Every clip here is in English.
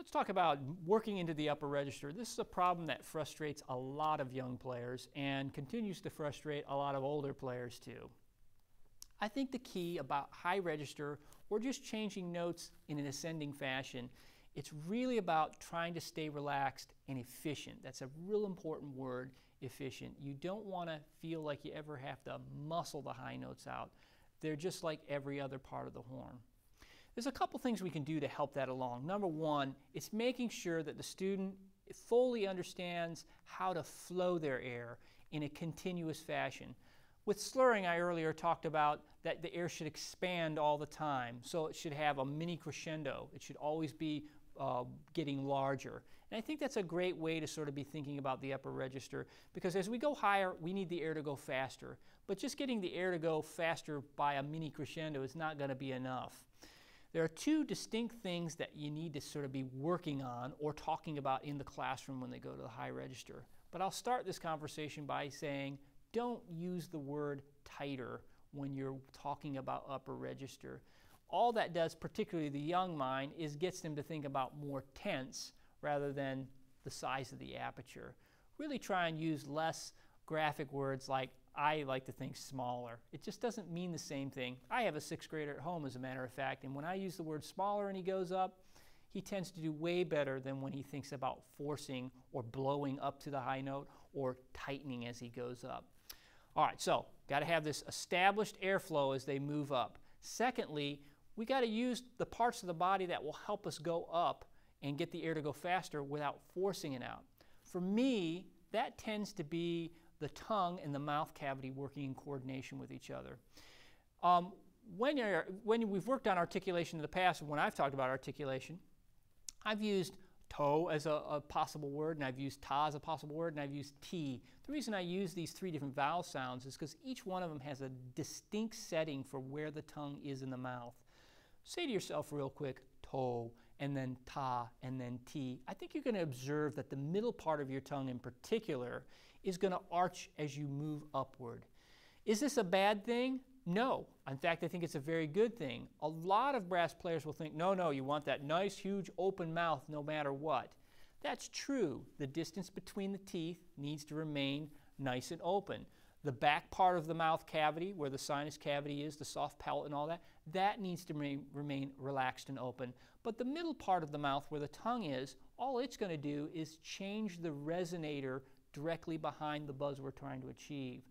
Let's talk about working into the upper register. This is a problem that frustrates a lot of young players and continues to frustrate a lot of older players too. I think the key about high register or just changing notes in an ascending fashion, it's really about trying to stay relaxed and efficient. That's a real important word, efficient. You don't want to feel like you ever have to muscle the high notes out. They're just like every other part of the horn. There's a couple things we can do to help that along. Number one, it's making sure that the student fully understands how to flow their air in a continuous fashion. With slurring, I earlier talked about that the air should expand all the time. So it should have a mini crescendo. It should always be getting larger. And I think that's a great way to sort of be thinking about the upper register, because as we go higher, we need the air to go faster. But just getting the air to go faster by a mini crescendo is not going to be enough. There are two distinct things that you need to sort of be working on or talking about in the classroom when they go to the high register. But I'll start this conversation by saying, don't use the word tighter when you're talking about upper register. All that does, particularly the young mind, is gets them to think about more tense rather than the size of the aperture. Really try and use less graphic words like, I like to think smaller. It just doesn't mean the same thing. I have a 6th grader at home, as a matter of fact, and when I use the word smaller and he goes up, he tends to do way better than when he thinks about forcing or blowing up to the high note or tightening as he goes up. All right, so got to have this established airflow as they move up. Secondly, we got to use the parts of the body that will help us go up and get the air to go faster without forcing it out. For me, that tends to be the tongue and the mouth cavity working in coordination with each other. When we've worked on articulation in the past, when I've talked about articulation, I've used toe as a possible word, and I've used ta as a possible word, and I've used t. The reason I use these 3 different vowel sounds is because each one of them has a distinct setting for where the tongue is in the mouth. Say to yourself real quick, toe, and then ta, and then t. I think you're going to observe that the middle part of your tongue in particular is going to arch as you move upward. Is this a bad thing? No. In fact, I think it's a very good thing. A lot of brass players will think, no, you want that nice, huge, open mouth no matter what. That's true. The distance between the teeth needs to remain nice and open. The back part of the mouth cavity, where the sinus cavity is, the soft palate and all that, that needs to remain relaxed and open. But the middle part of the mouth, where the tongue is, all it's going to do is change the resonator directly behind the buzz we're trying to achieve.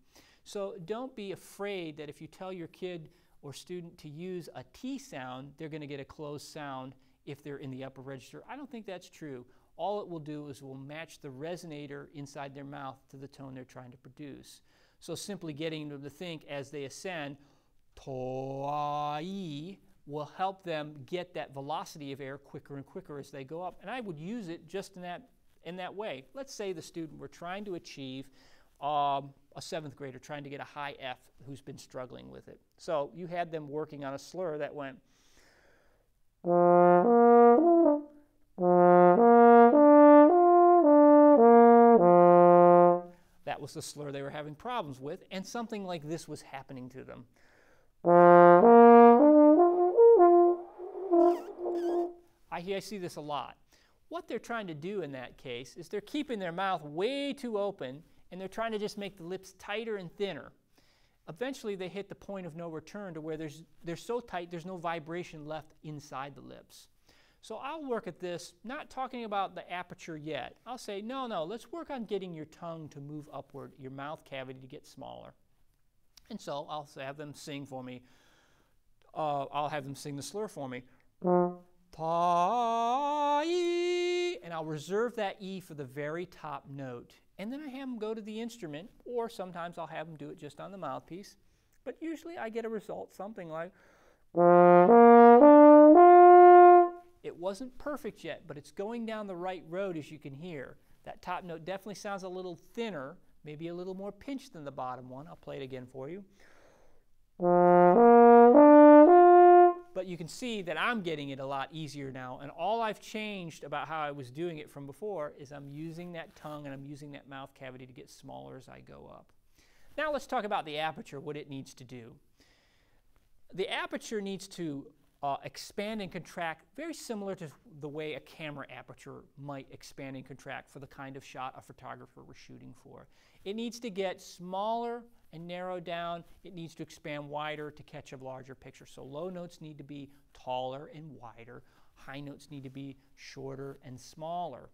So don't be afraid that if you tell your kid or student to use a T sound, they're going to get a closed sound if they're in the upper register. I don't think that's true. All it will do is will match the resonator inside their mouth to the tone they're trying to produce. So simply getting them to think as they ascend, to-a-i, will help them get that velocity of air quicker and quicker as they go up. And I would use it just in that way. Let's say the student were trying to achieve a 7th grader trying to get a high F who's been struggling with it. So you had them working on a slur that went. That was the slur they were having problems with, and something like this was happening to them. I see this a lot. What they're trying to do in that case is they're keeping their mouth way too open, and they're trying to just make the lips tighter and thinner. Eventually, they hit the point of no return to where they're so tight there's no vibration left inside the lips. So I'll work at this, not talking about the aperture yet. I'll say, no, let's work on getting your tongue to move upward, your mouth cavity to get smaller. And so I'll have them sing for me. I'll have them sing the slur for me. Ta-e, and I'll reserve that E for the very top note. And then I have them go to the instrument, or sometimes I'll have them do it just on the mouthpiece. But usually I get a result, something like. It wasn't perfect yet, but it's going down the right road, as you can hear. That top note definitely sounds a little thinner, maybe a little more pinched than the bottom one. I'll play it again for you. But you can see that I'm getting it a lot easier now, and all I've changed about how I was doing it from before is I'm using that tongue and I'm using that mouth cavity to get smaller as I go up. Now let's talk about the aperture, what it needs to do. The aperture needs to expand and contract, very similar to the way a camera aperture might expand and contract for the kind of shot a photographer was shooting for. It needs to get smaller and narrow down. It needs to expand wider to catch a larger picture. So low notes need to be taller and wider. High notes need to be shorter and smaller.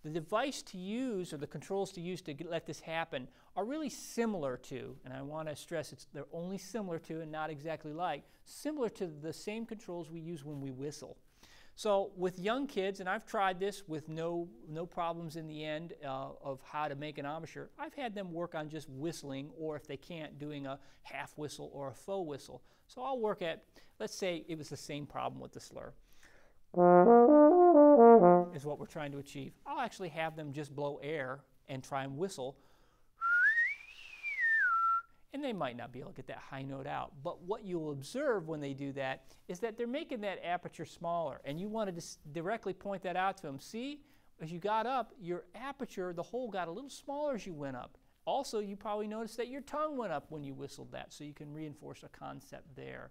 The device to use, or the controls to use to let this happen, are really similar to, and I want to stress they're only similar to and not exactly like, similar to the same controls we use when we whistle. So with young kids, and I've tried this with no problems in the end of how to make an embouchure, I've had them work on just whistling, or if they can't, doing a half whistle or a faux whistle. So I'll work at, let's say it was the same problem with the slur, is what we're trying to achieve. I'll actually have them just blow air and try and whistle, and they might not be able to get that high note out. But what you'll observe when they do that is that they're making that aperture smaller, and you want to directly point that out to them. See, as you got up, your aperture, the hole got a little smaller as you went up. Also, you probably noticed that your tongue went up when you whistled that, so you can reinforce a concept there.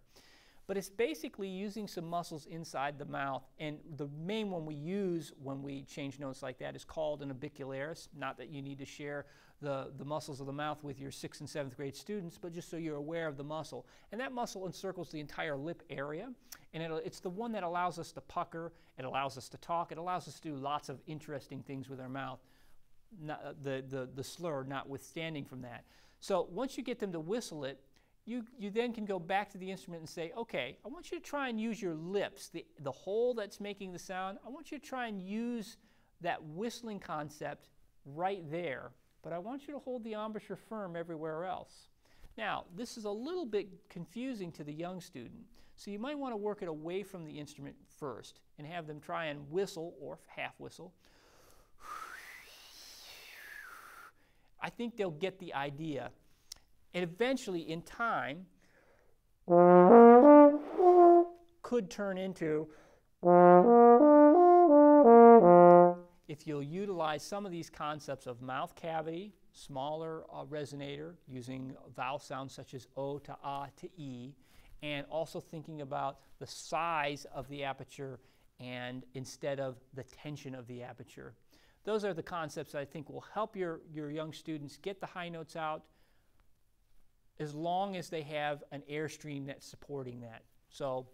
But it's basically using some muscles inside the mouth, and the main one we use when we change notes like that is called an orbicularis. Not that you need to share the muscles of the mouth with your 6th and 7th grade students, but just so you're aware of the muscle. And that muscle encircles the entire lip area, and it's the one that allows us to pucker, it allows us to talk, it allows us to do lots of interesting things with our mouth, the slur notwithstanding from that. So once you get them to whistle it, you then can go back to the instrument and say, okay, I want you to try and use your lips, the hole that's making the sound. I want you to try and use that whistling concept right there, but I want you to hold the embouchure firm everywhere else. Now, this is a little bit confusing to the young student, so you might want to work it away from the instrument first and have them try and whistle or half whistle. I think they'll get the idea. And eventually, in time, could turn into, if you'll utilize some of these concepts of mouth cavity, smaller resonator, using vowel sounds such as O to A to E, and also thinking about the size of the aperture and instead of the tension of the aperture. Those are the concepts that I think will help your young students get the high notes out, as long as they have an airstream that's supporting that. So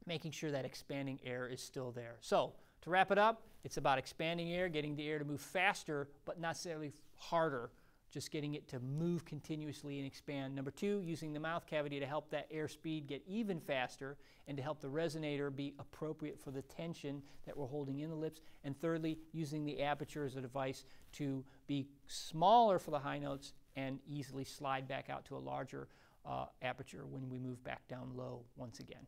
making sure that expanding air is still there. So to wrap it up, it's about expanding air, getting the air to move faster, but not necessarily harder, just getting it to move continuously and expand. Number 2, using the mouth cavity to help that air speed get even faster and to help the resonator be appropriate for the tension that we're holding in the lips. And thirdly, using the aperture as a device to be smaller for the high notes and easily slide back out to a larger aperture when we move back down low once again.